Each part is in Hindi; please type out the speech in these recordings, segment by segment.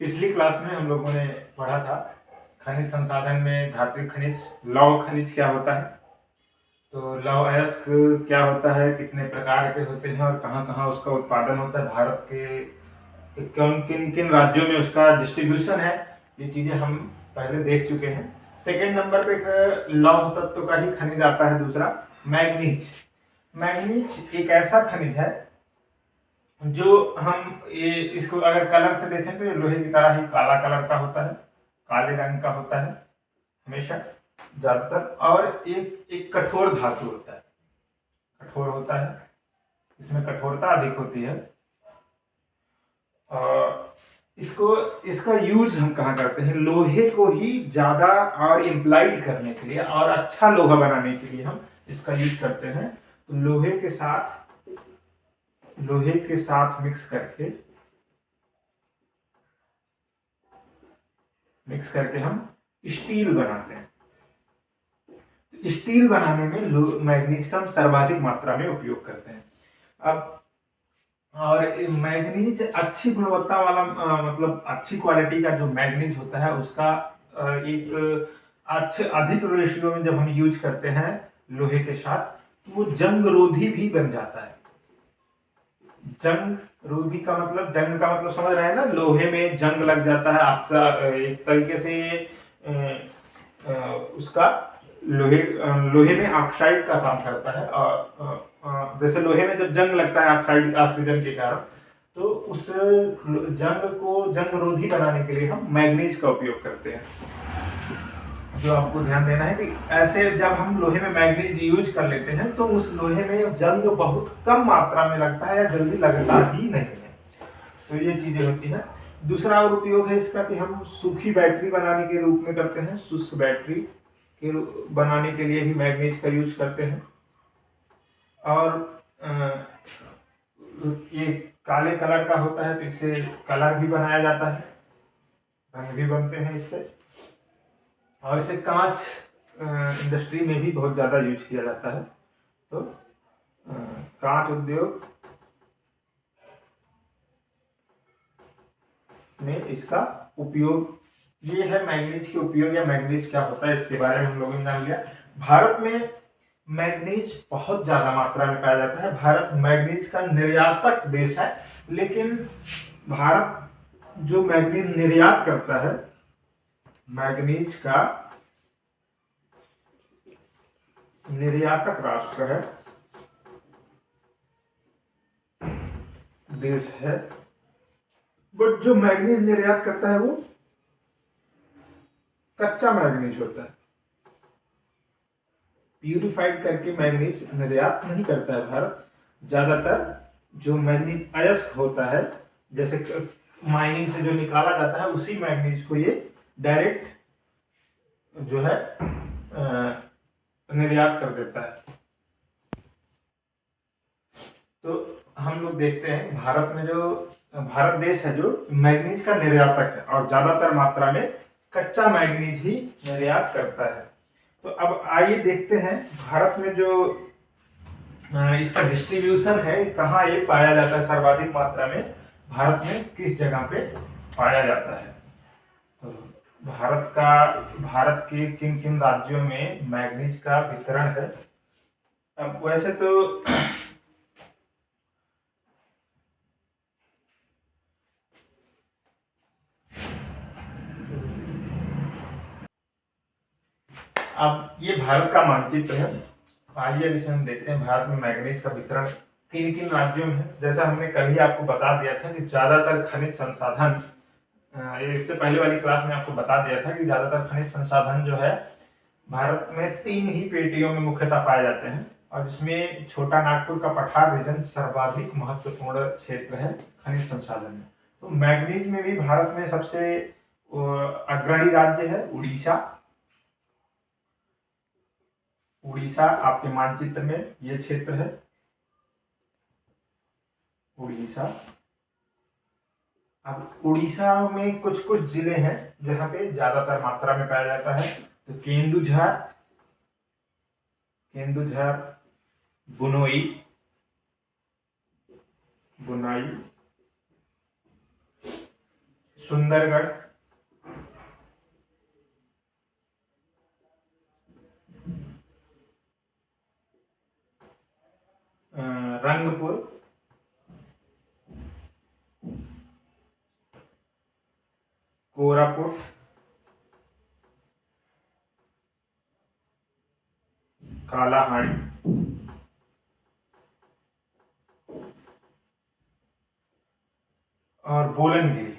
पिछली क्लास में हम लोगों ने पढ़ा था खनिज संसाधन में धात्विक खनिज, लौह खनिज क्या होता है। तो लौह अयस्क क्या होता है, कितने प्रकार के होते हैं और कहाँ कहाँ उसका उत्पादन होता है, भारत के कौन किन किन राज्यों में उसका डिस्ट्रीब्यूशन है, ये चीजें हम पहले देख चुके हैं। सेकेंड नंबर पे एक लौह तत्व का ही खनिज आता है, दूसरा मैग्नीज। मैग्नीज एक ऐसा खनिज है जो हम ये इसको अगर कलर से देखें तो ये लोहे की तरह ही काला कलर का होता है, काले रंग का होता है हमेशा ज्यादातर, और एक कठोर धातु होता है, कठोर होता है, इसमें कठोरता अधिक होती है। और इसको इसका यूज हम कहाँ करते हैं, लोहे को ही ज्यादा और इम्प्लाइड करने के लिए और अच्छा लोहा बनाने के लिए हम इसका यूज करते हैं। तो लोहे के साथ मिक्स करके हम स्टील बनाते हैं। स्टील बनाने में मैग्नीज का हम सर्वाधिक मात्रा में उपयोग करते हैं। अब और मैग्नीज अच्छी गुणवत्ता वाला मतलब अच्छी क्वालिटी का जो मैग्नीज होता है उसका एक अच्छे अधिक रेशियो में जब हम यूज करते हैं लोहे के साथ, तो वो जंग रोधी भी बन जाता है। जंग रोधी का मतलब, जंग का मतलब समझ रहे हैं ना, लोहे में जंग लग जाता है अक्सर, एक तरीके से उसका लोहे में ऑक्साइड का काम करता है। और जैसे लोहे में जब जंग लगता है ऑक्साइड ऑक्सीजन के कारण, तो उस जंग को जंग रोधी बनाने के लिए हम मैग्नीज का उपयोग करते हैं। जो आपको ध्यान देना है कि ऐसे जब हम लोहे में मैग्नीज यूज कर लेते हैं तो उस लोहे में जंग बहुत कम मात्रा में लगता है या जल्दी लगता ही नहीं है। तो ये चीजें होती हैं। दूसरा और उपयोग है इसका कि हम सूखी बैटरी बनाने के रूप में करते हैं, शुष्क बैटरी के बनाने के लिए भी मैग्नीज का यूज करते हैं। और ये काले कलर का होता है तो इससे कलर भी बनाया जाता है, रंग भी बनते हैं इससे। और इसे कांच इंडस्ट्री में भी बहुत ज्यादा यूज किया जाता है। तो कांच उद्योग में इसका उपयोग, ये है मैग्नीज के उपयोग या मैग्नीज क्या होता है, इसके बारे में हम लोगों ने जान लिया। भारत में मैग्नीज बहुत ज्यादा मात्रा में पाया जाता है। भारत मैग्नीज का निर्यातक देश है, लेकिन भारत जो मैग्नीज निर्यात करता है, मैग्नीज का निर्यातक राष्ट्र है, देश है। बट जो मैग्नीज निर्यात करता है वो कच्चा मैग्नीज होता है, प्यूरिफाइड करके मैग्नीज निर्यात नहीं करता है भारत। ज्यादातर जो मैग्नीज अयस्क होता है, जैसे माइनिंग से जो निकाला जाता है, उसी मैग्नीज को ये डायरेक्ट जो है निर्यात कर देता है। तो हम लोग देखते हैं भारत में जो भारत देश है जो मैग्नीज का निर्यातक है और ज्यादातर मात्रा में कच्चा मैग्नीज ही निर्यात करता है। तो अब आइए देखते हैं भारत में जो इसका डिस्ट्रीब्यूशन है, कहाँ ये पाया जाता है सर्वाधिक मात्रा में, भारत में किस जगह पे पाया जाता है। तो भारत के किन किन राज्यों में मैग्नीज का वितरण है। अब वैसे तो अब ये भारत का मानचित्र है। आइए इसे हम देखते हैं भारत में मैग्नीज का वितरण किन किन राज्यों में है। जैसा हमने कल ही आपको बता दिया था कि ज्यादातर खनिज संसाधन, इससे पहले वाली क्लास में आपको बता दिया था कि ज्यादातर खनिज संसाधन जो है भारत में 3 ही पेटियों में मुख्यतः पाए जाते हैं, और जिसमें छोटा नागपुर का पठार रीजन सर्वाधिक महत्वपूर्ण क्षेत्र है खनिज संसाधन में। तो मैग्नीज में भी भारत में सबसे अग्रणी राज्य है उड़ीसा। उड़ीसा आपके मानचित्र में ये क्षेत्र है, उड़ीसा। अब उड़ीसा में कुछ कुछ जिले हैं जहां पे ज्यादातर मात्रा में पाया जाता है। तो केंदुझर, बुनोई, सुंदरगढ़, रंगपुर, कोरापुट, कालाहांडी और बोलनगिरी।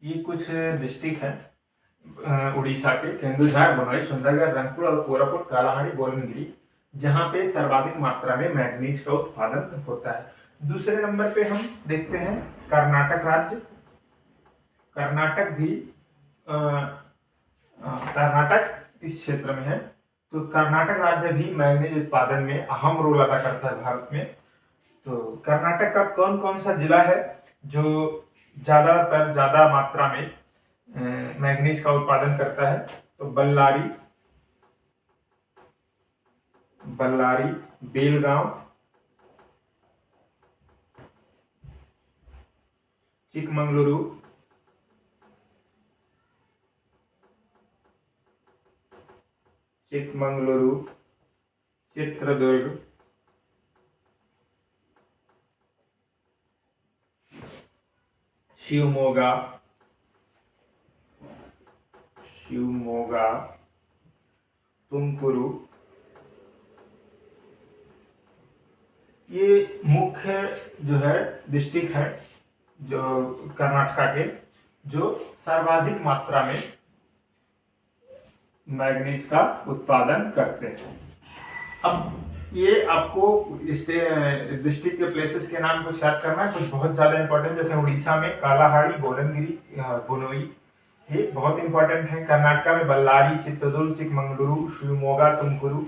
ये कुछ डिस्ट्रिक्ट हैं उड़ीसा के, केंदुझर, बनवाई, सुंदरगढ़, रंगपुर और कोरापुट, कालाहांडी, बोलनगिरी, जहां पे सर्वाधिक मात्रा में मैग्नीज का उत्पादन होता है। दूसरे नंबर पे हम देखते हैं कर्नाटक राज्य। कर्नाटक भी कर्नाटक इस क्षेत्र में है, तो कर्नाटक राज्य भी मैग्नीज उत्पादन में अहम रोल अदा करता है भारत में। तो कर्नाटक का कौन कौन सा जिला है जो ज्यादा मात्रा में मैग्नीज का उत्पादन करता है? तो बल्लारी, बेलगांव, चिकमंगलुरु, चित्रदुर्ग, शिवमोगा, तुमकुरु। ये मुख्य जो है डिस्ट्रिक्ट है जो कर्नाटका के, जो सर्वाधिक मात्रा में मैग्नीज का उत्पादन करते हैं। अब ये आपको डिस्ट्रिक्ट के प्लेसेस के नाम कुछ याद करना है, कुछ बहुत ज्यादा इंपॉर्टेंट, जैसे उड़ीसा में कालाहांडी, बोलनगिरी, बनोई, ये बहुत इंपॉर्टेंट है। कर्नाटका में बल्लारी, चित्रदुर्ग, चिकमंगलुरु, शिवमोगा, तुमकुरु,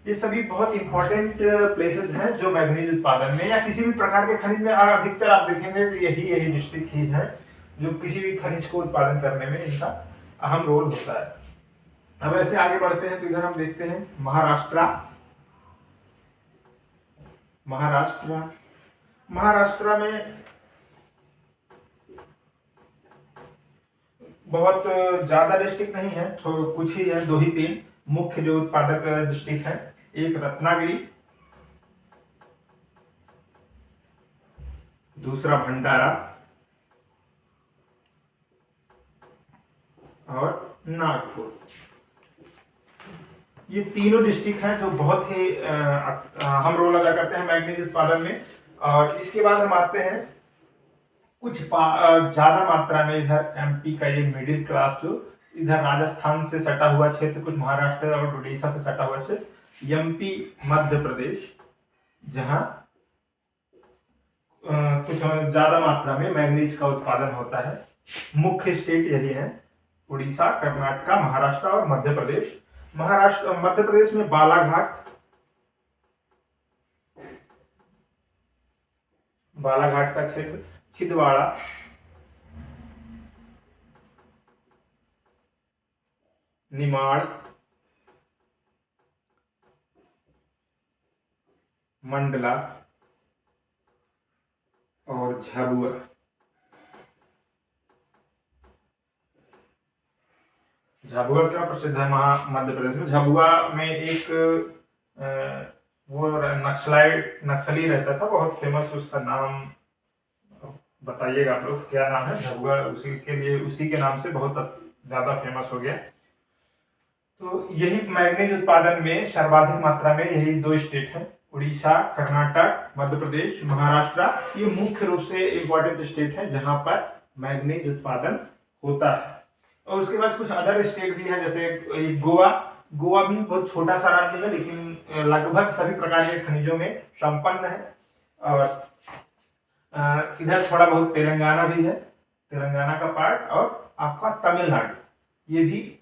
ये सभी बहुत इंपॉर्टेंट प्लेसेस हैं जो मैग्नीज उत्पादन में या किसी भी प्रकार के खनिज में अधिकतर आप देखेंगे कि यही डिस्ट्रिक्ट ही है जो किसी भी खनिज को उत्पादन करने में इनका अहम रोल होता है। अब ऐसे आगे बढ़ते हैं तो इधर हम देखते हैं महाराष्ट्र में बहुत ज्यादा डिस्ट्रिक्ट नहीं है, तो कुछ ही है, 2 ही 3 मुख्य जो उत्पादक डिस्ट्रिक्ट है। एक रत्नागिरी, दूसरा भंडारा और नागपुर। ये तीनों डिस्ट्रिक्ट हैं जो बहुत ही अहम रोल अदा करते हैं मैग्नीज उत्पादन में। और इसके बाद हम आते हैं कुछ ज्यादा मात्रा में इधर एमपी का ये मिडिल क्लास, जो इधर राजस्थान से सटा हुआ क्षेत्र, कुछ महाराष्ट्र और उड़ीसा से सटा हुआ क्षेत्र, एमपी, मध्य प्रदेश, जहां कुछ ज्यादा मात्रा में मैग्नीज का उत्पादन होता है। मुख्य स्टेट यही है, उड़ीसा, कर्नाटका, महाराष्ट्र और मध्य प्रदेश। मध्य प्रदेश में बालाघाट का क्षेत्र, छिंदवाड़ा, निमाड़, मंडला और झाबुआ। झाबुआ क्या प्रसिद्ध है मध्य प्रदेश में? झाबुआ में एक वो नक्सली रहता था, बहुत फेमस, उसका नाम बताइएगा आप लोग, क्या नाम है? झाबुआ उसी के नाम से बहुत ज्यादा फेमस हो गया। तो यही मैग्नीज उत्पादन में सर्वाधिक मात्रा में यही 2 स्टेट हैं, उड़ीसा, कर्नाटक, मध्य प्रदेश, महाराष्ट्र। ये मुख्य रूप से इंपॉर्टेंट स्टेट है जहां पर मैग्नीज उत्पादन होता है। और उसके बाद कुछ अदर स्टेट भी हैं, जैसे गोवा भी बहुत छोटा सा राज्य है, लेकिन लगभग सभी प्रकार के खनिजों में संपन्न है। और इधर थोड़ा बहुत तेलंगाना भी है, तेलंगाना का पार्ट, और आपका तमिलनाडु, ये भी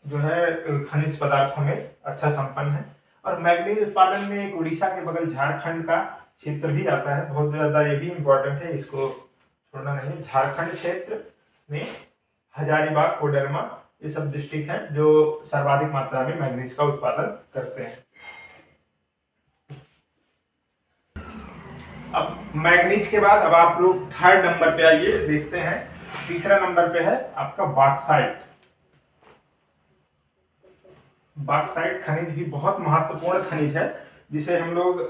जो है खनिज पदार्थों में अच्छा संपन्न है। और मैग्नीज उत्पादन में एक उड़ीसा के बगल झारखंड का क्षेत्र भी आता है, बहुत ज्यादा, ये भी इंपॉर्टेंट है, इसको छोड़ना नहीं। झारखंड क्षेत्र में हजारीबाग, कोडरमा, ये सब डिस्ट्रिक्ट हैं जो सर्वाधिक मात्रा में मैग्नीज का उत्पादन करते हैं। अब मैग्नीज के बाद अब आप लोग थर्ड नंबर पे आइए, देखते हैं। तीसरा नंबर पे है आपका बॉक्साइट। बॉक्साइट खनिज भी बहुत महत्वपूर्ण खनिज है, जिसे हम लोग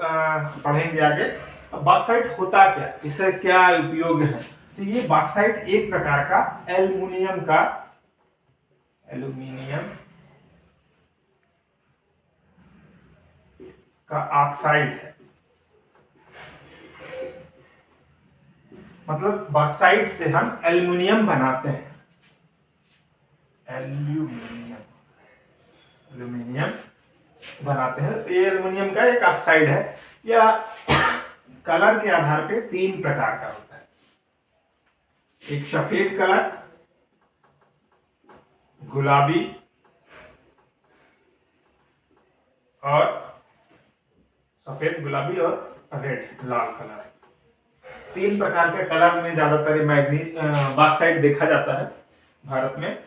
पढ़ेंगे आगे। अब बॉक्साइट होता क्या, इससे क्या उपयोग है? तो ये बॉक्साइट एक प्रकार का एल्युमिनियम का ऑक्साइड है। मतलब बॉक्साइट से हम एल्युमिनियम बनाते हैं। एल्यूमिनियम बनाते हैं। तो ये एल्युमिनियम का एक ऑक्साइड है। या कलर के आधार पे तीन प्रकार का होता है। एक सफेद कलर, गुलाबी और सफेद, गुलाबी और रेड, लाल कलर। तीन प्रकार के कलर में ज्यादातर मैग्नीज बॉक्साइट देखा जाता है भारत में।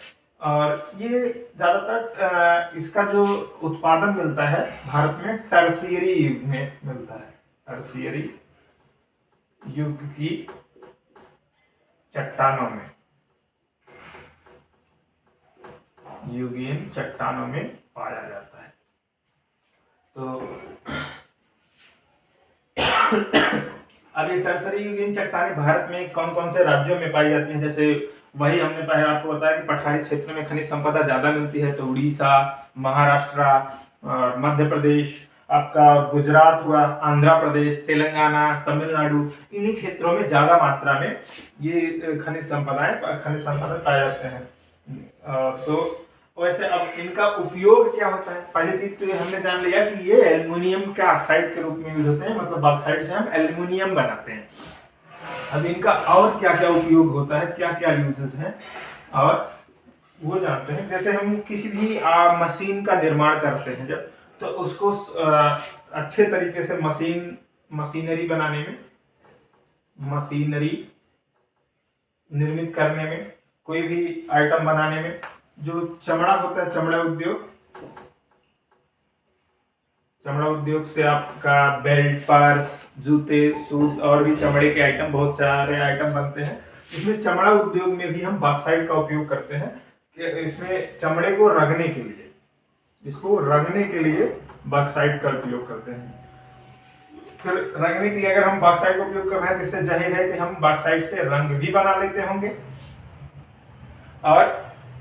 और ये ज्यादातर इसका जो उत्पादन मिलता है भारत में टर्शियरी युग में मिलता है। टर्शियरी युग की चट्टानों में, युगीन चट्टानों में पाया जाता है। तो अब ये टर्सरी युगीन चट्टानें भारत में कौन कौन से राज्यों में पाई जाती हैं? जैसे वही हमने पहले आपको बताया कि पठारी क्षेत्र में खनिज संपदा ज्यादा मिलती है, तो उड़ीसा, महाराष्ट्र, मध्य प्रदेश, आपका गुजरात हुआ, आंध्र प्रदेश, तेलंगाना, तमिलनाडु, इन्हीं क्षेत्रों में ज्यादा मात्रा में ये खनिज संपदा पाए जाते हैं। तो वैसे अब इनका उपयोग क्या होता है? पहली चीज तो ये हमने जान लिया कि ये एल्युमिनियम के ऑक्साइड के रूप में यूज होते हैं, मतलब बॉक्साइट से हम एल्युमिनियम बनाते हैं। अब इनका और क्या क्या उपयोग होता है, क्या क्या यूजेस हैं, और वो जानते हैं। जैसे हम किसी भी मशीन का निर्माण करते हैं जब, तो उसको अच्छे तरीके से मशीनरी बनाने में, मशीनरी निर्मित करने में, कोई भी आइटम बनाने में, जो चमड़ा होता है, चमड़ा उद्योग से आपका बेल्ट, पर्स, जूते, शूज और भी चमड़े के आइटम, बहुत सारे आइटम बनते हैं। इसमें चमड़ा उद्योग में भी हम बॉक्साइट का उपयोग करते हैं कि इसमें चमड़े को रगने के लिए, इसको रगने के लिए बॉक्साइट का उपयोग करते हैं। फिर रंगने के लिए अगर हम बॉक्साइट का उपयोग कर रहे हैं, तो इससे जाहिर है कि हम बॉक्साइट से रंग भी बना लेते होंगे। और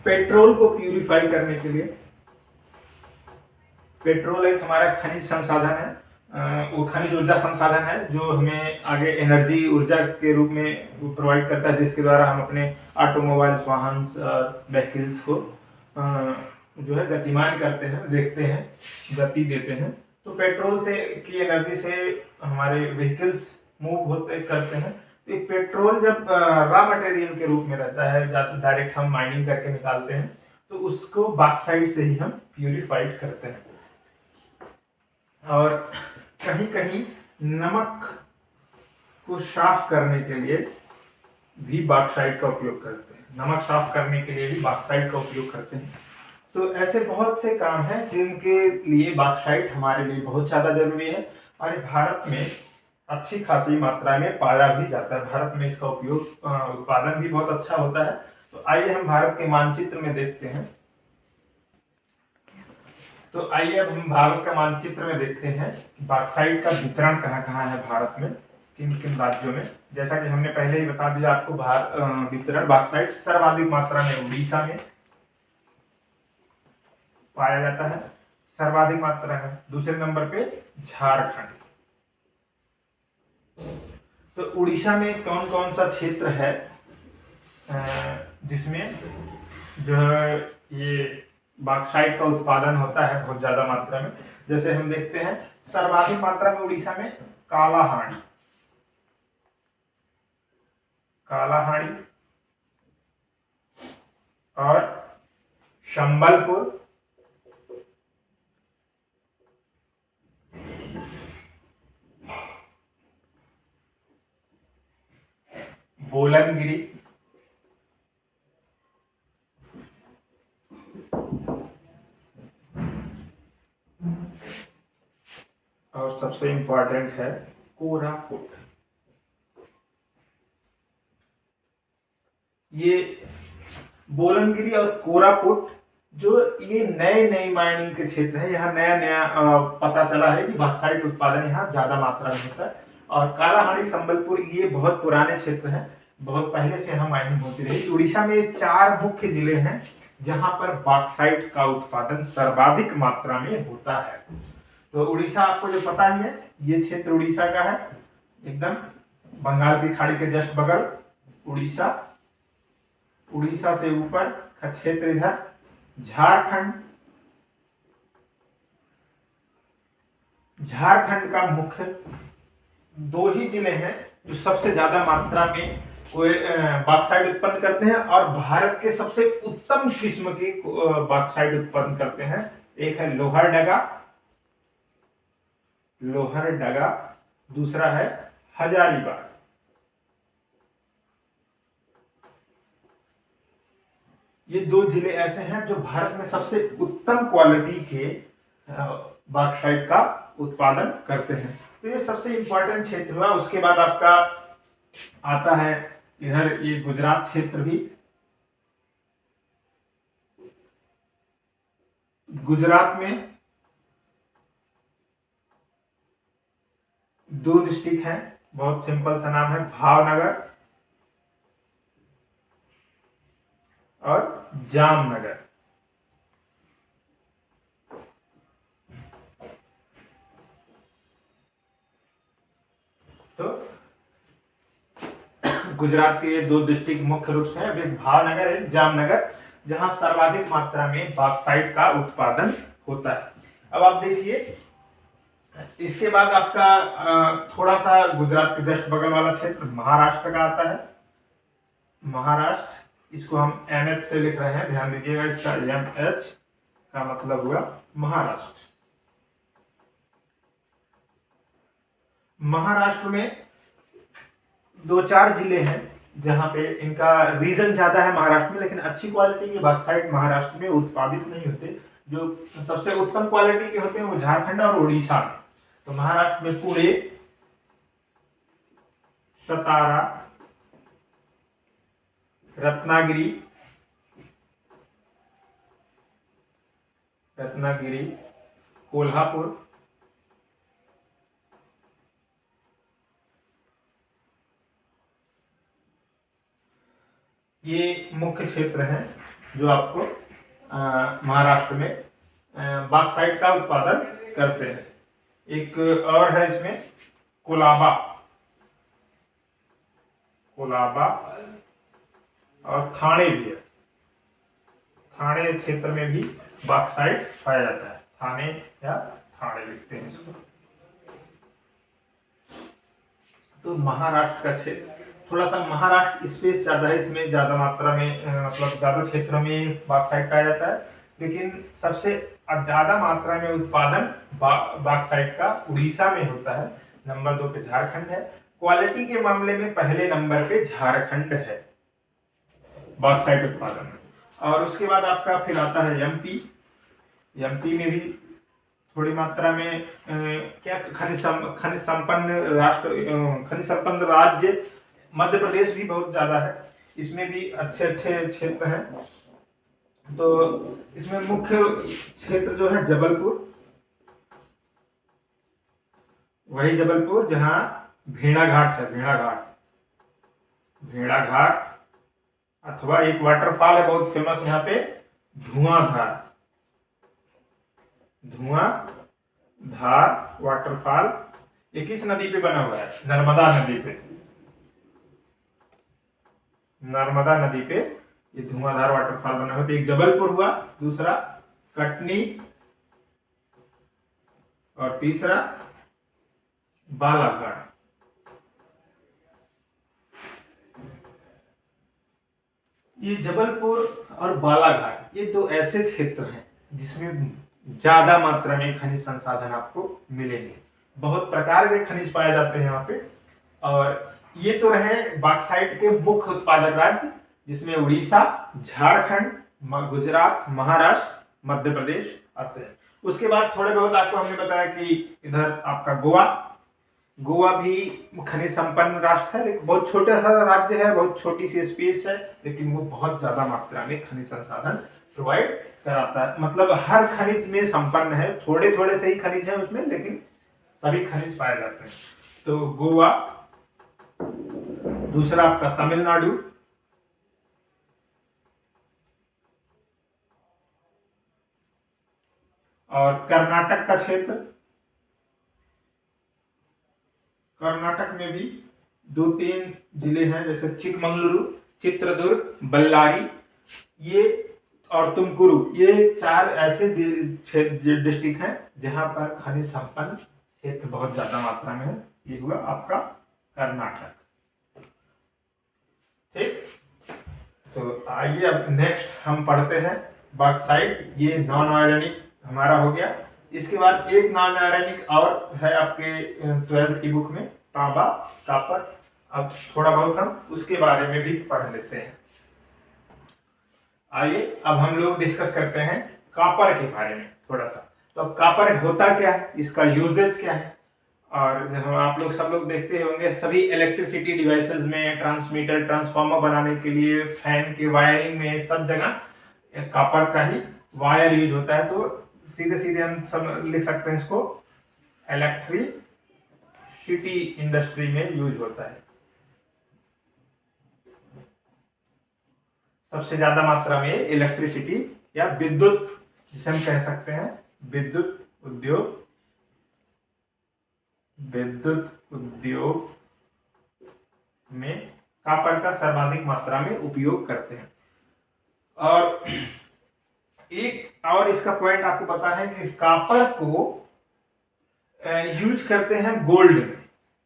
पेट्रोल को प्यूरिफाई करने के लिए, पेट्रोल एक हमारा खनिज संसाधन है, वो खनिज ऊर्जा संसाधन है जो हमें आगे एनर्जी ऊर्जा के रूप में प्रोवाइड करता है, जिसके द्वारा हम अपने ऑटोमोबाइल्स, वाहन, व्हीकल्स को जो है गतिमान करते हैं, देखते हैं, गति देते हैं। तो पेट्रोल से की एनर्जी से हमारे व्हीकल्स मूव होते करते हैं। तो पेट्रोल जब रॉ मटेरियल के रूप में रहता है, डायरेक्ट हम माइनिंग करके निकालते हैं, तो उसको बॉक्साइट से ही हम प्यूरिफाइड करते हैं। और कहीं कहीं नमक को साफ करने के लिए भी बॉक्साइट का उपयोग करते हैं। नमक साफ करने के लिए भी बॉक्साइट का उपयोग करते हैं। तो ऐसे बहुत से काम हैं जिनके लिए बॉक्साइट हमारे लिए बहुत ज्यादा जरूरी है, और भारत में अच्छी खासी मात्रा में पाया भी जाता है। भारत में इसका उपयोग, उत्पादन भी बहुत अच्छा होता है। तो आइए हम भारत के मानचित्र में देखते हैं। तो आइए अब हम भारत का मानचित्र में देखते हैं बॉक्साइट का वितरण कहाँ कहाँ है भारत में, किन किन राज्यों में। जैसा कि हमने पहले ही बता दिया आपको, वितरण बॉक्साइट सर्वाधिक मात्रा में उड़ीसा में पाया जाता है, सर्वाधिक मात्रा है। दूसरे नंबर पे झारखंड। तो उड़ीसा में कौन कौन सा क्षेत्र है जिसमें जो है ये बॉक्साइट का उत्पादन होता है बहुत ज्यादा मात्रा में? जैसे हम देखते हैं सर्वाधिक मात्रा में उड़ीसा में कालाहांडी और संबलपुर, बोलनगिरी और सबसे इंपॉर्टेंट है कोरापुट। ये बोलनगिरी और कोरापुट जो ये नए नई माइनिंग के क्षेत्र है, यहाँ नया नया पता चला है कि बॉक्साइट उत्पादन यहाँ ज्यादा मात्रा में होता है। और कालाहांडी संबलपुर ये बहुत पुराने क्षेत्र हैं, बहुत पहले से यहाँ माइनिंग होती रही। उड़ीसा में 4 मुख्य जिले हैं जहां पर बॉक्साइट का उत्पादन सर्वाधिक मात्रा में होता है। तो उड़ीसा आपको जो पता ही है, ये क्षेत्र उड़ीसा का है, एकदम बंगाल की खाड़ी के जस्ट बगल उड़ीसा। उड़ीसा से ऊपर का क्षेत्र इधर झारखंड, झारखंड का मुख्य 2 ही जिले हैं जो सबसे ज्यादा मात्रा में बॉक्साइट उत्पन्न करते हैं और भारत के सबसे उत्तम किस्म के बॉक्साइट उत्पन्न करते हैं। एक है लोहरडगा, दूसरा है हजारीबाग। ये 2 जिले ऐसे हैं जो भारत में सबसे उत्तम क्वालिटी के बॉक्साइट का उत्पादन करते हैं। तो ये सबसे इंपॉर्टेंट क्षेत्र हुआ। उसके बाद आपका आता है इधर ये गुजरात क्षेत्र भी। गुजरात में 2 डिस्ट्रिक्ट हैं, बहुत सिंपल सा नाम है, भावनगर और जामनगर। तो गुजरात के ये 2 डिस्ट्रिक्ट मुख्य रूप से है, भावनगर है, जामनगर, जहां सर्वाधिक मात्रा में बॉक्साइट का उत्पादन होता है। अब आप देखिए, इसके बाद आपका थोड़ा सा गुजरात के जस्ट बगल वाला क्षेत्र महाराष्ट्र का आता है। महाराष्ट्र, इसको हम MH से लिख रहे हैं, ध्यान दीजिएगा, इसका MH का मतलब हुआ महाराष्ट्र। महाराष्ट्र में 2-4 जिले हैं जहां पे इनका रीजन ज्यादा है महाराष्ट्र में, लेकिन अच्छी क्वालिटी के बॉक्साइट महाराष्ट्र में उत्पादित नहीं होते। जो सबसे उत्तम क्वालिटी के होते हैं वो झारखंड और उड़ीसा में। तो महाराष्ट्र में पुणे, सतारा, रत्नागिरी, कोल्हापुर, ये मुख्य क्षेत्र हैं जो आपको महाराष्ट्र में बॉक्साइट का उत्पादन करते हैं। एक और है इसमें कोलाबा और थाने भी है। थाने क्षेत्र में भी बॉक्साइट पाया जाता है, थाने या थाने लिखते हैं इसको। तो महाराष्ट्र का क्षेत्र, थोड़ा सा महाराष्ट्र स्पेस ज्यादा है, इसमें ज्यादा मात्रा में मतलब ज्यादा क्षेत्रों में बॉक्साइट पाया जाता है, लेकिन सबसे ज्यादा मात्रा में उत्पादन बॉक्साइट का उड़ीसा में होता है। नंबर 2 पे झारखंड है। क्वालिटी के मामले में पहले नंबर पे झारखंड है बॉक्साइट उत्पादन में। और उसके बाद आपका फिर आता है एमपी में भी थोड़ी मात्रा में क्या खनिज संपन्न राज्य मध्य प्रदेश भी बहुत ज्यादा है, इसमें भी अच्छे क्षेत्र हैं। तो इसमें मुख्य क्षेत्र जो है जबलपुर, वही जबलपुर जहां भेड़ाघाट है, भेड़ाघाट अथवा एक वाटरफॉल है बहुत फेमस यहाँ पे, धुआंधार वाटरफॉल। ये किस नदी पे बना हुआ है? नर्मदा नदी पे ये धुआंधार वाटरफॉल बना हुआ। तो एक जबलपुर हुआ, दूसरा कटनी और तीसरा बालाघाट। ये जबलपुर और बालाघाट ये 2 ऐसे क्षेत्र हैं जिसमें ज्यादा मात्रा में खनिज संसाधन आपको मिलेंगे। बहुत प्रकार के खनिज पाए जाते हैं यहाँ पे। और ये तो रहे बॉक्साइट के मुख्य उत्पादक राज्य, जिसमें उड़ीसा, झारखंड, गुजरात, महाराष्ट्र, मध्य प्रदेश आते हैं। उसके बाद थोड़े बहुत आपको हमने बताया कि इधर आपका गोवा, गोवा भी खनिज संपन्न राष्ट्र है, लेकिन बहुत छोटा सा राज्य है, बहुत छोटी सी स्पेस है, लेकिन वो बहुत ज्यादा मात्रा में खनिज संसाधन प्रोवाइड कराता है। मतलब हर खनिज में संपन्न है, थोड़े थोड़े से ही खनिज है उसमें, लेकिन सभी खनिज पाए जाते हैं। तो गोवा, दूसरा आपका तमिलनाडु, और कर्नाटक का क्षेत्र। कर्नाटक में भी दो तीन जिले हैं, जैसे चिकमंगलुरु, चित्रदुर्ग, बल्लारी, ये और तुमकुरु, ये 4 ऐसे डिस्ट्रिक्ट हैं जहां पर खनिज संपन्न क्षेत्र बहुत ज्यादा मात्रा में है। ये हुआ आपका कर्नाटक। ठीक, तो आइए अब नेक्स्ट हम पढ़ते हैं बॉक्साइट। ये नॉन आयरनिक हमारा हो गया। इसके बाद एक नॉन आयरनिक और है आपके 12th की बुक में, तांबा, कॉपर। अब थोड़ा बहुत हम उसके बारे में भी पढ़ लेते हैं। आइए अब हम लोग डिस्कस करते हैं कॉपर के बारे में थोड़ा सा। तो अब कॉपर होता क्या है, इसका यूजेस क्या है, और हम आप लोग सब लोग देखते होंगे सभी इलेक्ट्रिसिटी डिवाइसेस में, ट्रांसमीटर, ट्रांसफार्मर बनाने के लिए, फैन के वायरिंग में, सब जगह कॉपर का ही वायर यूज होता है। तो सीधे सीधे हम सब लिख सकते हैं इसको, इलेक्ट्रिसिटी इंडस्ट्री में यूज होता है। सबसे ज्यादा मात्रा में इलेक्ट्रिसिटी या विद्युत, जिसे हम कह सकते हैं विद्युत उद्योग, विद्युत उद्योग में कॉपर का सर्वाधिक मात्रा में उपयोग करते हैं। और एक और इसका पॉइंट आपको पता है कि कॉपर को यूज करते हैं गोल्ड में,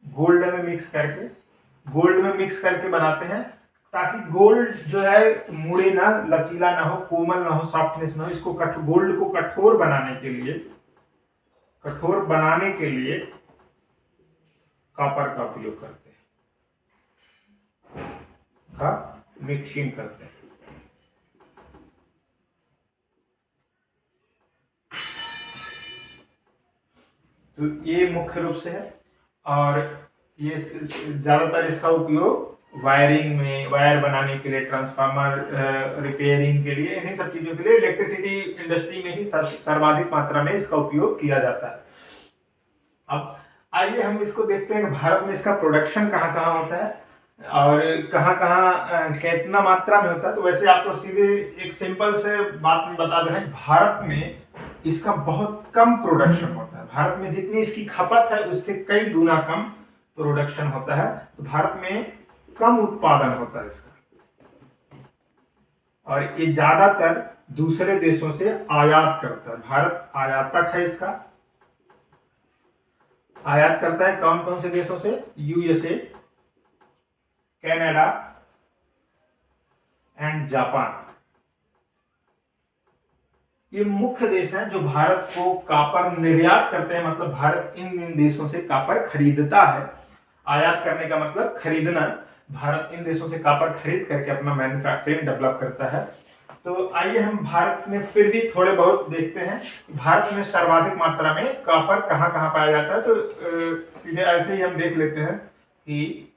गोल्ड में मिक्स करके बनाते हैं, ताकि गोल्ड जो है मुड़े ना, लचीला ना हो, कोमल ना हो, सॉफ्टनेस ना हो। इसको गोल्ड को कठोर बनाने के लिए कॉपर का उपयोग करते हैं, का मिक्सिंग करते हैं। तो ये मुख्य रूप से है। और ये ज्यादातर इसका उपयोग वायरिंग में, वायर बनाने के लिए, ट्रांसफार्मर रिपेयरिंग के लिए, इन्हीं सब चीजों के लिए इलेक्ट्रिसिटी इंडस्ट्री में ही सर्वाधिक मात्रा में इसका उपयोग किया जाता है। अब आइए हम इसको देखते हैं भारत में इसका प्रोडक्शन कहाँ कहाँ होता है और कहाँ कहाँ कितना मात्रा में होता है। तो वैसे आपको सीधे एक सिंपल से बात में बता दें, भारत में इसका बहुत कम प्रोडक्शन होता है। भारत में जितनी इसकी खपत है उससे कई गुना कम प्रोडक्शन होता है। तो भारत में कम उत्पादन होता है इसका, और ये ज्यादातर दूसरे देशों से आयात करता है। भारत आयातक है इसका, आयात करता है कौन कौन से देशों से, यूएसए, कनाडा एंड जापान। ये मुख्य देश हैं जो भारत को कॉपर निर्यात करते हैं। मतलब भारत इन देशों से कॉपर खरीदता है। आयात करने का मतलब खरीदना। भारत इन देशों से कॉपर खरीद करके अपना मैन्युफैक्चरिंग डेवलप करता है। तो आइए हम भारत में फिर भी थोड़े बहुत देखते हैं, भारत में सर्वाधिक मात्रा में कॉपर कहाँ कहाँ पाया जाता है। तो सीधे ऐसे ही हम देख लेते हैं कि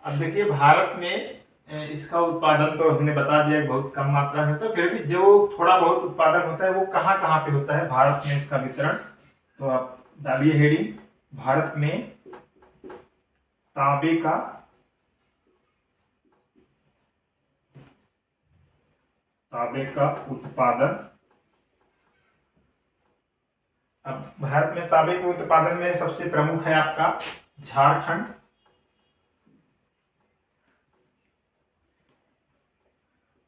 अब देखिए भारत में इसका उत्पादन तो हमने बता दिया बहुत कम मात्रा में होता है, फिर भी जो थोड़ा बहुत उत्पादन होता है वो कहाँ कहाँ पे होता है भारत में इसका वितरण। तो आप डालिए हेडिंग, भारत में तांबे का उत्पादन। अब भारत में तांबे के उत्पादन में सबसे प्रमुख है आपका झारखंड,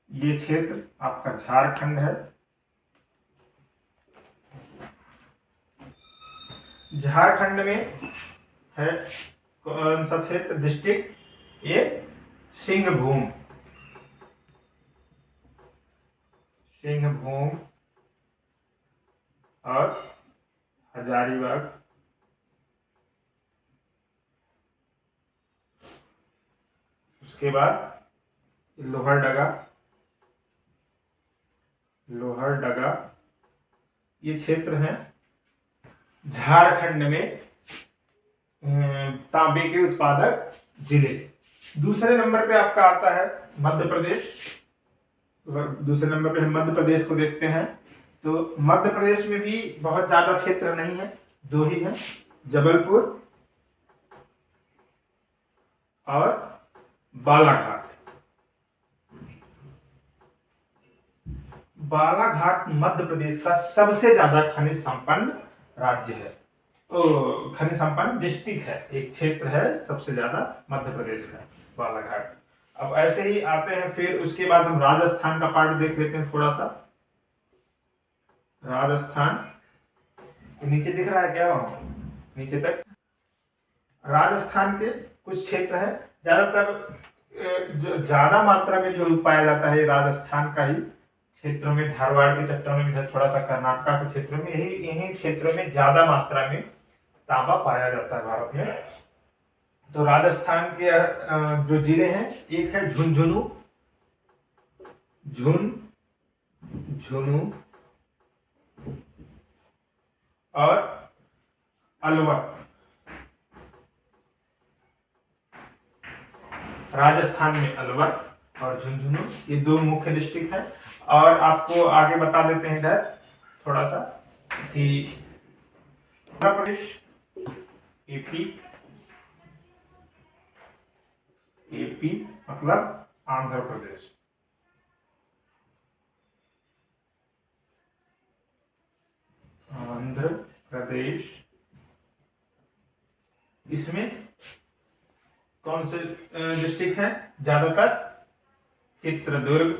ये क्षेत्र आपका झारखंड है। झारखंड में है कौन सा क्षेत्र, डिस्ट्रिक्ट, ये सिंहभूम और हजारीबाग। उसके बाद लोहरदगा, ये क्षेत्र है झारखंड में तांबे के उत्पादक जिले। दूसरे नंबर पे आपका आता है मध्य प्रदेश। दूसरे नंबर पे हम मध्य प्रदेश को देखते हैं। तो मध्य प्रदेश में भी बहुत ज्यादा क्षेत्र नहीं है, 2 ही है, जबलपुर और बालाघाट। बालाघाट मध्य प्रदेश का सबसे ज्यादा खनिज संपन्न राज्य है, खनिज संपन्न डिस्ट्रिक्ट है, एक क्षेत्र है सबसे ज्यादा मध्य प्रदेश का बालाघाट। अब ऐसे ही आते हैं, फिर उसके बाद हम राजस्थान का पार्ट देख लेते हैं थोड़ा सा। राजस्थान नीचे दिख रहा है क्या, वहां नीचे तक राजस्थान के कुछ क्षेत्र है, ज्यादातर जो ज्यादा मात्रा में जो पाया जाता है राजस्थान का ही क्षेत्रों में, धारवाड़ के चट्टानों में, थोड़ा सा कर्नाटका के क्षेत्रों में, यही क्षेत्रों में ज्यादा मात्रा में तांबा पाया जाता है भारत में। तो राजस्थान के जो जिले हैं, एक है झुंझुनू और अलवर। राजस्थान में अलवर और झुंझुनू ये 2 मुख्य डिस्ट्रिक्ट हैं। और आपको आगे बता देते हैं इधर थोड़ा सा कि आंध्र प्रदेश, एपी मतलब आंध्र प्रदेश, इसमें कौन से डिस्ट्रिक्ट है ज्यादातर? चित्रदुर्ग,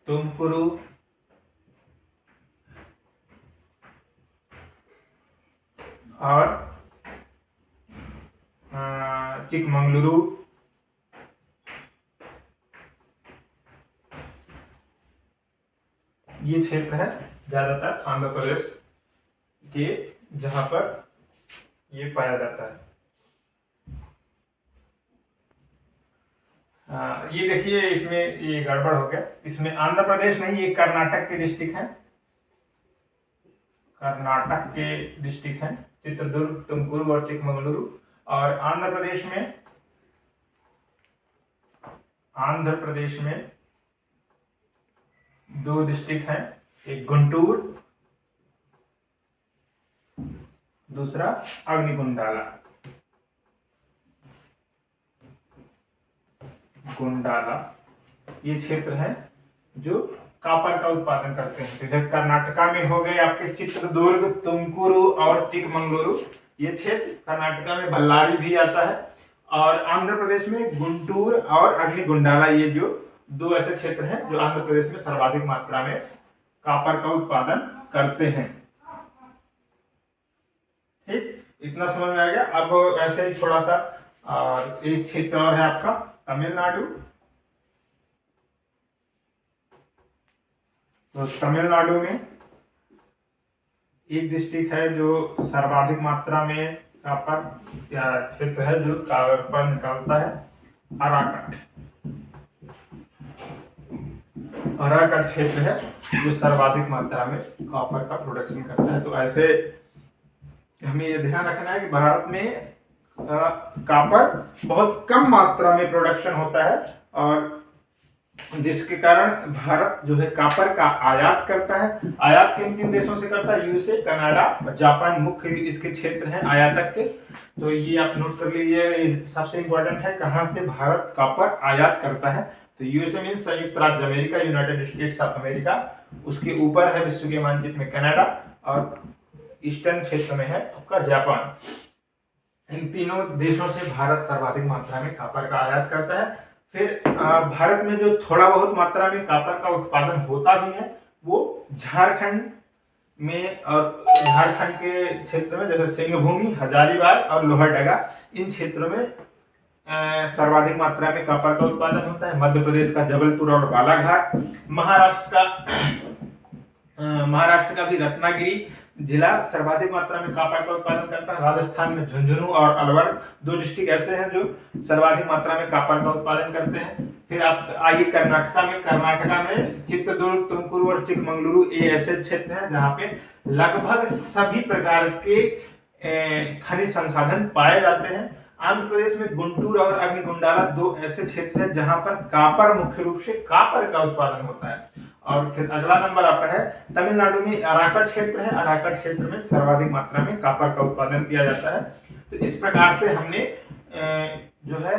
तुमकुरु, और चिकमंगलुरु, ये क्षेत्र है ज्यादातर आंध्र प्रदेश के, जहां पर ये पाया जाता है। ये देखिए, इसमें ये गड़बड़ हो गया, इसमें आंध्र प्रदेश नहीं, ये कर्नाटक के डिस्ट्रिक्ट है, कर्नाटक के डिस्ट्रिक्ट हैं चित्रदुर्ग, तुमकुरु और चिकमंगलुरु। और आंध्र प्रदेश में 2 डिस्ट्रिक्ट हैं, एक गुंटूर, दूसरा अग्निकुंडाला। ये क्षेत्र है जो कॉपर का उत्पादन करते हैं। तो इधर कर्नाटका में हो गए आपके चित्रदुर्ग, तुमकुरु और चिकमंगलुरु, ये क्षेत्र। कर्नाटका में बल्लारी भी आता है। और आंध्र प्रदेश में गुंटूर और अग्निकुंडाला, ये जो 2 ऐसे क्षेत्र हैं जो आंध्र प्रदेश में सर्वाधिक मात्रा में कॉपर का उत्पादन करते हैं। ठीक, इतना समझ में आ गया। अब ऐसे ही थोड़ा सा एक क्षेत्र और है आपका तमिलनाडु। तो तमिलनाडु में एक डिस्ट्रिक्ट है जो सर्वाधिक मात्रा में कॉपर या क्षेत्र है जो कॉपर निकालता है, अराकट क्षेत्र है जो सर्वाधिक मात्रा में कॉपर का प्रोडक्शन करता है। तो ऐसे हमें ये ध्यान रखना है कि भारत में कॉपर बहुत कम मात्रा में प्रोडक्शन होता है, और जिसके कारण भारत जो है कॉपर का आयात करता है। आयात किन किन देशों से करता है? यूएसए, कनाडा और जापान मुख्य इसके क्षेत्र हैं आयातक के। तो ये आप नोट कर लीजिए, सबसे इंपॉर्टेंट है कहां से भारत कॉपर आयात करता है। तो यूएसए मीन संयुक्त राज्य America, United states of America. उसके ऊपर है विश्व के मानचित्र में कनाडा, और ईस्टर्न क्षेत्र में है आपका जापान। इन तीनों देशों से भारत सर्वाधिक मात्रा में कॉपर का आयात करता है। फिर भारत में जो थोड़ा बहुत मात्रा में कॉपर का उत्पादन होता भी है वो झारखंड में, और झारखंड के क्षेत्र में जैसे सिंहभूमि, हजारीबाग और लोहरदगा, इन क्षेत्रों में सर्वाधिक मात्रा में कॉपर का उत्पादन होता है। मध्य प्रदेश का जबलपुर और बालाघाट, महाराष्ट्र का भी रत्नागिरी जिला सर्वाधिक मात्रा में कॉपर का उत्पादन करता है। राजस्थान में झुंझुनू और अलवर 2 डिस्ट्रिक्ट ऐसे हैं जो सर्वाधिक मात्रा में कॉपर का उत्पादन करते हैं। फिर आप आइए कर्नाटका में चित्रदुर्ग, तुमकुरू और चिकमंगलुरु ये ऐसे क्षेत्र हैं जहाँ पे लगभग सभी प्रकार के खनिज संसाधन पाए जाते हैं। आंध्र प्रदेश में गुंटूर और अग्निगुंडाला दो ऐसे क्षेत्र हैं जहां पर कापर, मुख्य रूप से कापर का उत्पादन होता है। और फिर अगला नंबर आता है तमिलनाडु में अराकट क्षेत्र है। अराकट क्षेत्र में सर्वाधिक मात्रा में कापर का उत्पादन किया जाता है। तो इस प्रकार से हमने जो है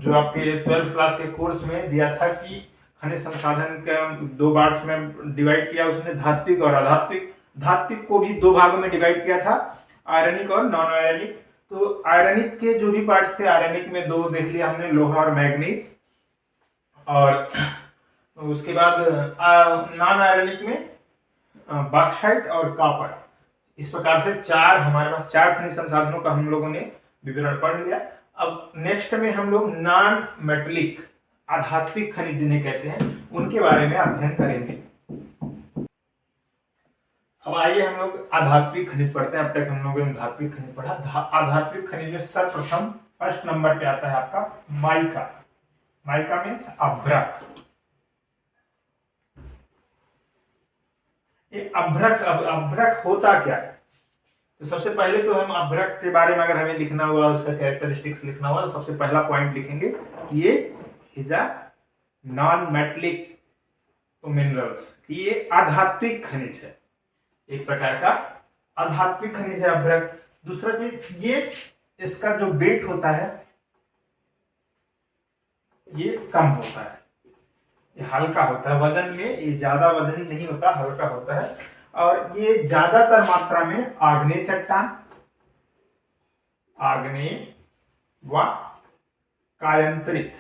जो आपके 12th क्लास के कोर्स में दिया था कि खनिज संसाधन का दो पार्ट्स में डिवाइड किया उसने, धात्विक और अधात्विक। धात्विक को भी दो भागों में डिवाइड किया था, आयरनिक और नॉन आयरनिक। तो आयरनिक के जो भी पार्ट्स थे, आयरनिक में दो देख लिया हमने, लोहा और मैग्नीज। और उसके बाद नॉन आयरनिक में बॉक्साइट और कॉपर। इस प्रकार से हमारे पास चार खनिज संसाधनों का हम लोगों ने विवरण पढ़ लिया। अब नेक्स्ट में हम लोग नॉन मेटलिक, आधात्विक खनिज जिन्हें कहते हैं, उनके बारे में अध्ययन करेंगे। अब आइए हम लोग आधात्विक खनिज पढ़ते हैं। अब तक हम लोगों ने धात्विक खनिज पढ़ा। आधात्विक खनिज में सर्वप्रथम फर्स्ट नंबर पे आता है आपका माइका। माइका मीन्स अभ्रक। ये अभ्रक होता क्या है? तो सबसे पहले तो हम अभ्रक के बारे में अगर हमें लिखना हुआ, उसका कैरेक्टरिस्टिक्स लिखना हुआ, तो सबसे पहला पॉइंट लिखेंगे कि ये is a non metallic minerals, ये आधात्विक खनिज है, एक प्रकार का आधात्विक खनिज है अभ्रक। दूसरा चीज, ये इसका जो वेट होता है ये कम होता है, ये हल्का होता है, वजन में ये ज्यादा वजनी नहीं होता, हल्का होता है। और ये ज्यादातर मात्रा में आग्नेय चट्टान, आग्नेय व कायांतरित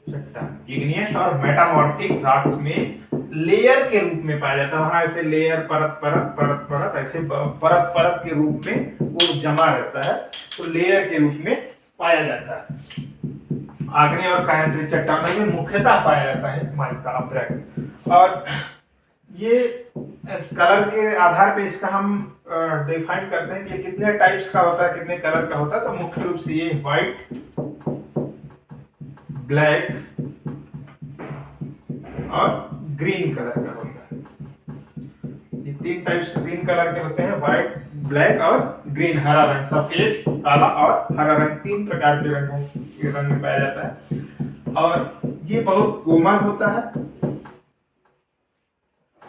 चट्टान, इग्नियस और मेटामॉर्फिक रॉक्स में लेयर के रूप में पाया जाता है। वहां ऐसे लेयर, परत परत परत परत, ऐसे परत परत के रूप में वो जमा रहता है, तो लेयर के रूप में पाया जाता है। आग्नेय और कायांतरित चट्टानों में मुख्यतः पाया जाता है माइका अभ्रक। और ये कलर के आधार पे इसका हम डिफाइन करते हैं कि कितने टाइप्स का होता है, कितने कलर का होता है। तो मुख्य रूप से ये व्हाइट, ब्लैक और ग्रीन कलर का होता है। ये तीन कलर के होते हैं, व्हाइट, ब्लैक और ग्रीन। हरा रंग, सफेद, काला और हरा रंग, तीन प्रकार के रंगों के रंग में पाया जाता है। और ये बहुत कोमल होता है।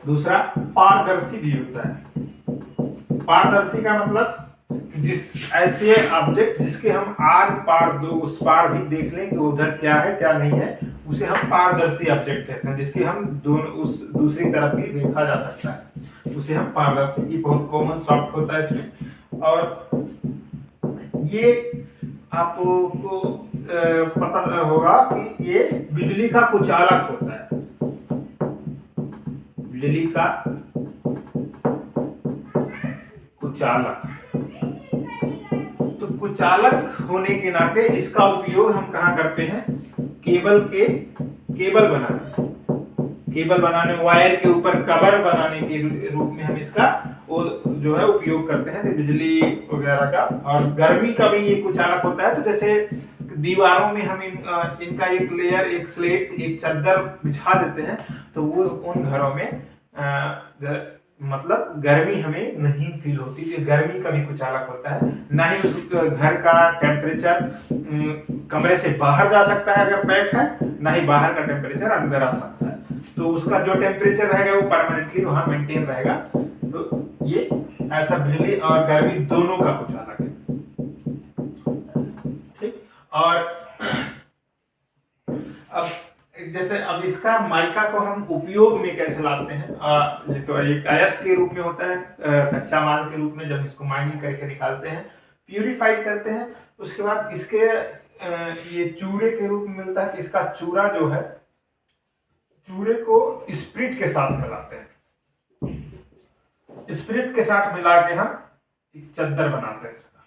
दूसरा, पारदर्शी भी होता है। पारदर्शी का मतलब जिस ऐसे ऑब्जेक्ट जिसके हम आर पार दो उस पार भी देख लें कि उधर क्या है क्या नहीं है, उसे हम पारदर्शी ऑब्जेक्ट कहते हैं। जिसके हम दोनों उस दूसरी तरफ भी देखा जा सकता है, उसे हम पारदर्शी। ये बहुत कॉमन सॉफ्ट होता है इसमें। और ये आपको पता होगा कि ये बिजली का कुचालक होता है। बिजली का कुचालक। तो कुचालक होने के नाते इसका उपयोग हम कहाँ करते हैं? केबल बनाने, वायर के ऊपर कवर बनाने के रूप में हम इसका जो है उपयोग करते हैं, तो बिजली वगैरह का। और गर्मी का भी ये कुचालक होता है। तो जैसे दीवारों में हम इनका एक लेयर, एक स्लेट, एक चादर बिछा देते हैं, तो वो उन घरों में मतलब गर्मी हमें नहीं फील होती। ये गर्मी का भी कुचालक होता है। ना ही उस घर का टेम्परेचर कमरे से बाहर जा सकता है अगर पैक है, ना ही बाहर का टेम्परेचर अंदर आ सकता है। तो उसका जो टेम्परेचर रहेगा वो परमानेंटली वहां मेंटेन रहेगा। तो ये ऐसा बिजली और गर्मी दोनों का कुचालक है। ठीक। और अब इसका माइका को हम उपयोग में कैसे लाते हैं? ये तो एक अयस्क के रूप में होता है, कच्चा माल के रूप में। जब इसको माइनिंग करके निकालते हैं, प्यूरिफाइड करते हैं, उसके बाद इसके ये चूरे के रूप में मिलता है। इसका चूरा जो है, चूरे को स्पिरिट के साथ मिलाते हैं। स्पिरिट के साथ मिला के हम एक चद्दर बनाते हैं। इसका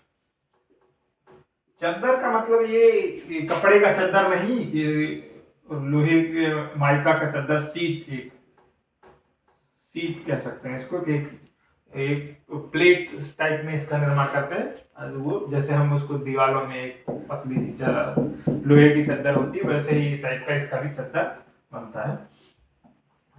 चद्दर का मतलब ये कपड़े का चद्दर नहीं, ये लोहे के माइका का चद्दर, सीट कह सकते हैं इसको, कि एक प्लेट टाइप में इसका निर्माण करते हैं। वो जैसे हम उसको दीवारों में एक पतली सी लोहे की चादर होती है, वैसे ही टाइप का इसका भी चादर बनता है।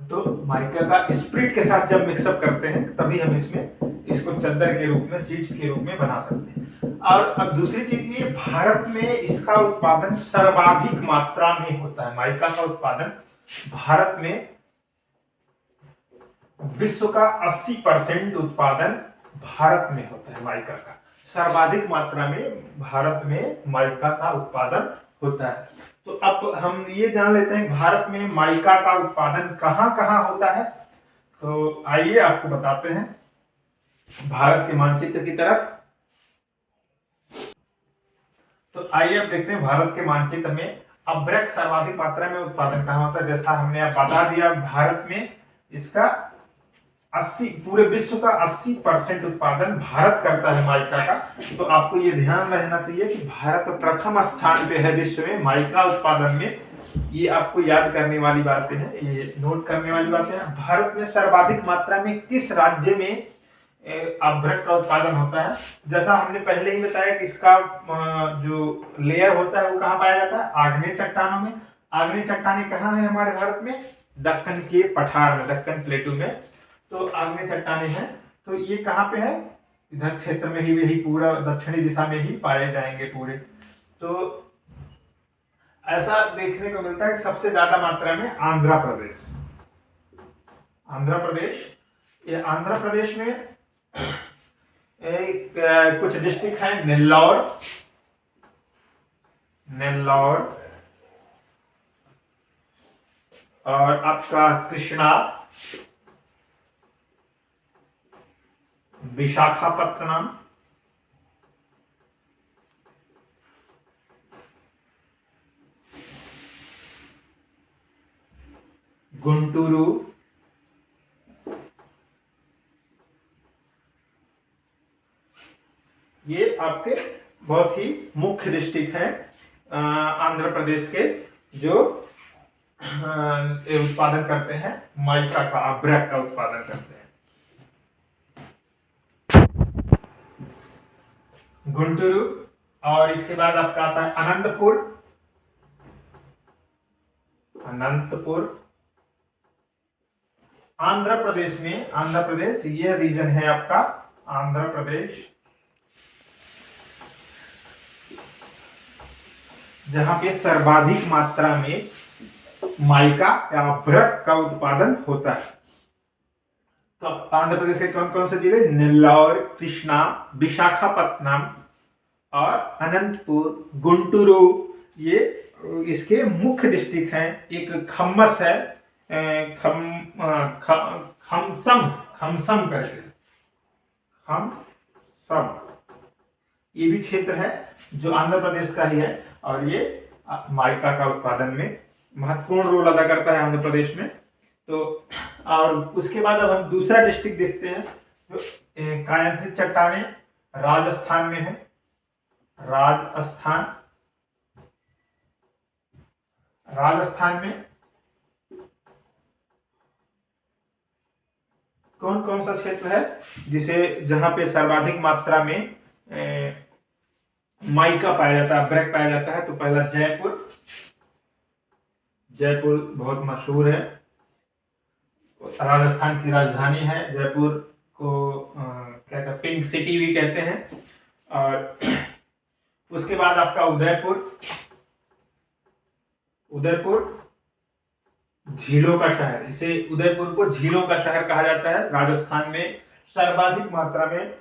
तो माइका का स्प्रिट के साथ जब मिक्सअप करते हैं तभी हम इसको चादर के रूप में, शीट्स के रूप में बना सकते हैं। और अब दूसरी चीज ये, भारत में इसका उत्पादन सर्वाधिक मात्रा में होता है। माइका का उत्पादन भारत में विश्व का 80% उत्पादन भारत में होता है माइका का। सर्वाधिक मात्रा में भारत में माइका का उत्पादन होता है। तो अब हम ये जान लेते हैं भारत में माइका का उत्पादन कहां कहां होता है। तो आइए आपको बताते हैं भारत के मानचित्र की तरफ। तो आइए अब देखते हैं भारत के मानचित्र में अभ्रक सर्वाधिक मात्रा में उत्पादन कहां होता है। जैसा हमने अब बता दिया, भारत में इसका 80, पूरे विश्व का 80% उत्पादन भारत करता है माइका का। तो आपको ये ध्यान रहना चाहिए कि भारत प्रथम स्थान पे है विश्व में माइका उत्पादन में। ये आपको याद करने वाली बातें हैं, ये नोट करने वाली बातें हैं। भारत में सर्वाधिक मात्रा में किस राज्य में अभ्रक का उत्पादन होता है। जैसा हमने पहले ही बताया कि इसका जो लेयर होता है वो कहाँ पाया जाता है, आग्नेय चट्टानों में। आग्नेय चट्टानें कहाँ है हमारे भारत में, दक्कन के पठार में, दक्कन प्लेटू में। तो आग्नेय चट्टानें हैं, तो ये कहाँ पे है, इधर क्षेत्र में ही, यही पूरा दक्षिणी दिशा में ही पाए जाएंगे पूरे। तो ऐसा देखने को मिलता है कि सबसे ज्यादा मात्रा में आंध्र प्रदेश, आंध्र प्रदेश, ये आंध्र प्रदेश में कुछ डिस्ट्रिक्ट हैं, नेल्लौर, नेल्लौर और आपका कृष्णा, विशाखापत्तनम, गुंटूरू, ये आपके बहुत ही मुख्य डिस्ट्रिक्ट हैं आंध्र प्रदेश के, जो उत्पादन करते हैं माइका का, अभ्रक का उत्पादन करते हैं। गुंटूरू, और इसके बाद आपका आता है अनंतपुर, अनंतपुर आंध्र प्रदेश में। आंध्र प्रदेश ये रीजन है आपका आंध्र प्रदेश, जहां पे सर्वाधिक मात्रा में माइका या अभ्रक का उत्पादन होता है। तो आंध्र प्रदेश के कौन कौन से जिले, नेल्लौर, कृष्णा, विशाखापत्तनम और अनंतपुर, गुंटूरू, ये इसके मुख्य डिस्ट्रिक्ट हैं। एक खम्मस है, खमसम, खमसम करके, खमसम, ये भी क्षेत्र है जो आंध्र प्रदेश का ही है, और ये माइका का उत्पादन में महत्वपूर्ण रोल अदा करता है आंध्र प्रदेश में। तो और उसके बाद अब हम दूसरा डिस्ट्रिक्ट देखते हैं, जो कायंथी चट्टानें राजस्थान में है। राजस्थान, राजस्थान में कौन कौन सा क्षेत्र है जिसे, जहां पे सर्वाधिक मात्रा में माइका पाया जाता है, अभ्रक पाया जाता है। तो पहला जयपुर, जयपुर बहुत मशहूर है, राजस्थान की राजधानी है। जयपुर को क्या कहते हैं, पिंक सिटी भी कहते हैं। और उसके बाद आपका उदयपुर, उदयपुर झीलों का शहर, इसे उदयपुर को झीलों का शहर कहा जाता है। राजस्थान में सर्वाधिक मात्रा में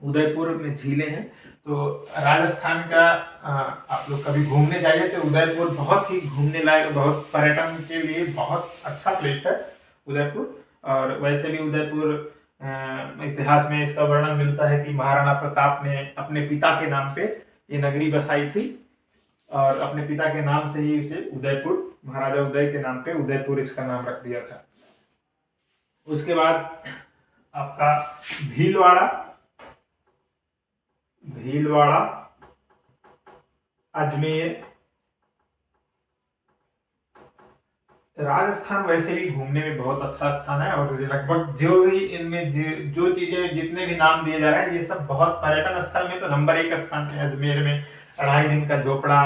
उदयपुर में झीलें हैं। तो राजस्थान का आप लोग कभी घूमने जाइए तो उदयपुर बहुत ही घूमने लायक, बहुत पर्यटन के लिए बहुत अच्छा प्लेस है उदयपुर। और वैसे भी उदयपुर इतिहास में इसका वर्णन मिलता है कि महाराणा प्रताप ने अपने पिता के नाम पे ये नगरी बसाई थी, और अपने पिता के नाम से ही इसे उदयपुर, महाराजा उदय के नाम पे उदयपुर इसका नाम रख दिया था। उसके बाद आपका भीलवाड़ा, भीलवाड़ा, अजमेर, राजस्थान वैसे भी घूमने में बहुत अच्छा स्थान है, और लगभग जो भी इनमें जो चीजें जितने भी नाम दिए जा रहे हैं ये सब बहुत पर्यटन स्थल में तो नंबर 1 स्थान है। अजमेर में 2.5 दिन का झोपड़ा,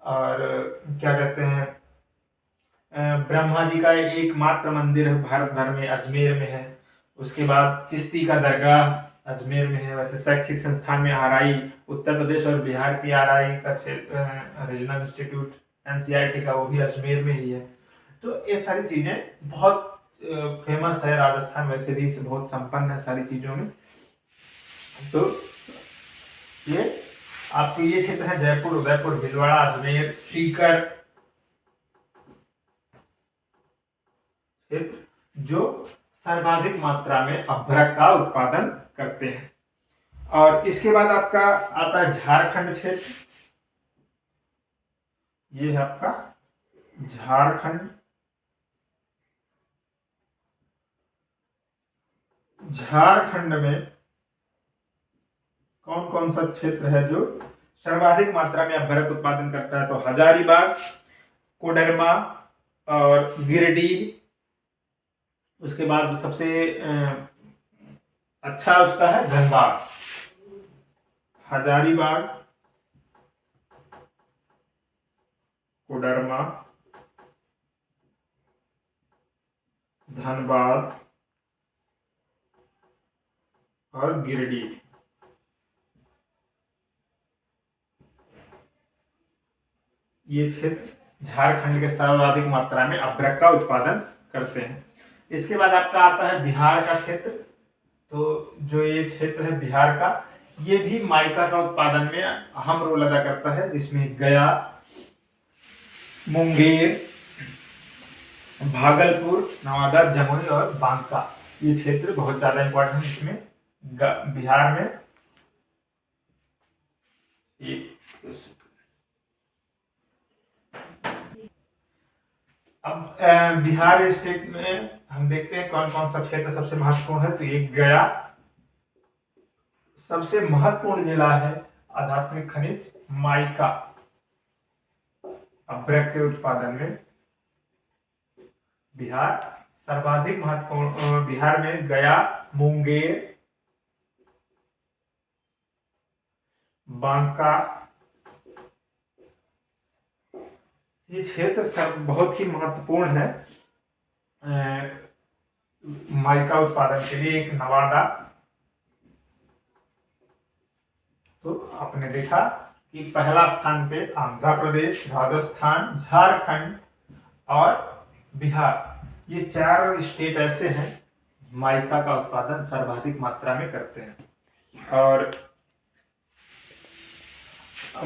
और क्या कहते हैं, ब्रह्मा जी का एकमात्र मंदिर भारत भर में अजमेर में है। उसके बाद चिश्ती का दरगाह अजमेर में है। वैसे शैक्षिक संस्थान में RI, उत्तर प्रदेश और बिहार की RI का रीजनल इंस्टीट्यूट NCIT का, वो भी अजमेर में ही है। तो ये सारी चीजें बहुत फेमस है। राजस्थान वैसे भी इससे बहुत संपन्न है सारी चीजों में। तो ये आपके ये क्षेत्र है जयपुर, उदयपुर, भीलवाड़ा, अजमेर, सीकर क्षेत्र, जो सर्वाधिक मात्रा में अभ्रक का उत्पादन करते हैं। और इसके बाद आपका आता है झारखंड क्षेत्र। ये है आपका झारखंड। झारखंड में कौन कौन सा क्षेत्र है जो सर्वाधिक मात्रा में अभ्रक उत्पादन करता है? तो हजारीबाग, कोडरमा और गिरिडीह। उसके बाद सबसे अच्छा उसका है धनबाद। हजारीबाग, कोडरमा, धनबाद और गिरिडीह। ये क्षेत्र झारखंड के सर्वाधिक मात्रा में अभ्रक का उत्पादन करते हैं। इसके बाद आपका आता है बिहार का क्षेत्र। तो जो ये क्षेत्र है बिहार का, ये भी माइका का उत्पादन में अहम रोल अदा करता है, जिसमें गया, मुंगेर, भागलपुर, नवादा, जमुई और बांका, ये क्षेत्र बहुत ज्यादा इंपॉर्टेंट है इसमें बिहार में। अब बिहार स्टेट में हम देखते हैं कौन कौन सा क्षेत्र सबसे महत्वपूर्ण है। तो ये गया सबसे महत्वपूर्ण जिला है आध्यात्मिक खनिज माइका अभ्रक के उत्पादन में। बिहार सर्वाधिक महत्वपूर्ण, बिहार में गया, मुंगेर, बांका, ये क्षेत्र बहुत ही महत्वपूर्ण है माइका उत्पादन के लिए। एक नवादा। तो आपने देखा कि पहला स्थान पे आंध्र प्रदेश, राजस्थान, झारखंड और बिहार, ये 4 स्टेट ऐसे हैं माइका का उत्पादन सर्वाधिक मात्रा में करते हैं। और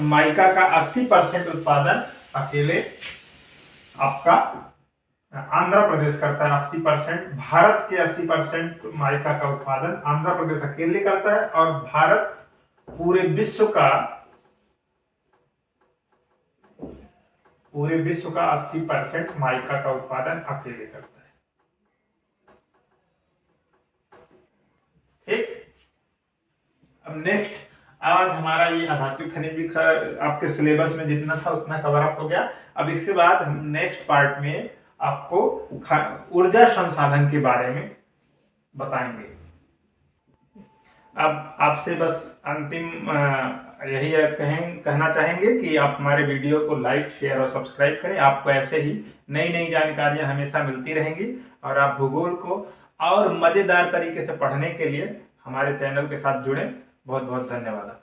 माइका का 80% उत्पादन अकेले आपका आंध्र प्रदेश करता है। 80%, भारत के 80% माइका का उत्पादन आंध्र प्रदेश अकेले करता है। और भारत पूरे विश्व का 80% माइका का उत्पादन अकेले करता है। ठीक। अब नेक्स्ट, आज हमारा ये आधात्मिक खनिज भी आपके सिलेबस में जितना था उतना कवर अप हो गया। अब इसके बाद हम नेक्स्ट पार्ट में आपको ऊर्जा संसाधन के बारे में बताएंगे। अब आपसे बस अंतिम यही कहना चाहेंगे कि आप हमारे वीडियो को लाइक, शेयर और सब्सक्राइब करें। आपको ऐसे ही नई नई जानकारियां हमेशा मिलती रहेंगी। और आप भूगोल को और मजेदार तरीके से पढ़ने के लिए हमारे चैनल के साथ जुड़ें। बहुत बहुत धन्यवाद।